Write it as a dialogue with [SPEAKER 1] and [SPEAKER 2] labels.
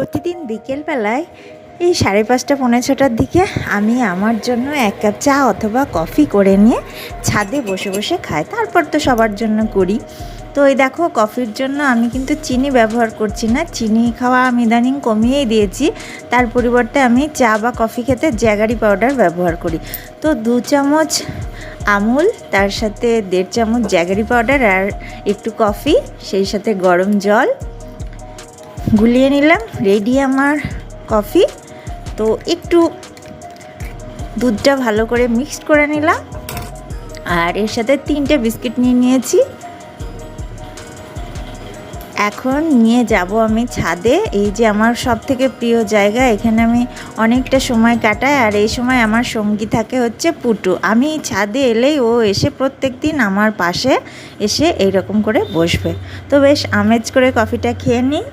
[SPEAKER 1] প্রতিদিন বিকেলবেলায় এই 5:30 পৌনে 6টার দিকে আমি আমার জন্য 1 কাপ চা অথবা কফি করে নিয়ে ছাদে বসে বসে খাই। তারপর তো সবার জন্য করি। তো এই দেখো, কফির জন্য আমি কিন্তু চিনি ব্যবহার করছি না। চিনি খাওয়া আমি ইদানিং কমিয়েই দিয়েছি। তার পরিবর্তে আমি চা বা কফি খেতে জ্যাগারি পাউডার ব্যবহার করি। তো 2 চামচ আমুল, তার সাথে 1.5 চামচ জ্যাগারি পাউডার আর একটু কফি, সেই সাথে গরম জল গুলিয়ে নিলাম। রেডি আমার কফি। তো একটু দুধটা ভালো করে মিক্সড করে নিলাম আর এর সাথে 3টে বিস্কিট নিয়েছি। এখন নিয়ে যাব আমি ছাদে। এই যে আমার সবথেকে প্রিয় জায়গা, এখানে আমি অনেকটা সময় কাটাই। আর এই সময় আমার সঙ্গী থাকে হচ্ছে পুটু। আমি ছাদে এলেই ও এসে প্রত্যেক দিন আমার পাশে এসে এইরকম করে বসবে। তো বেশ আমেজ করে কফিটা খেয়ে নিই।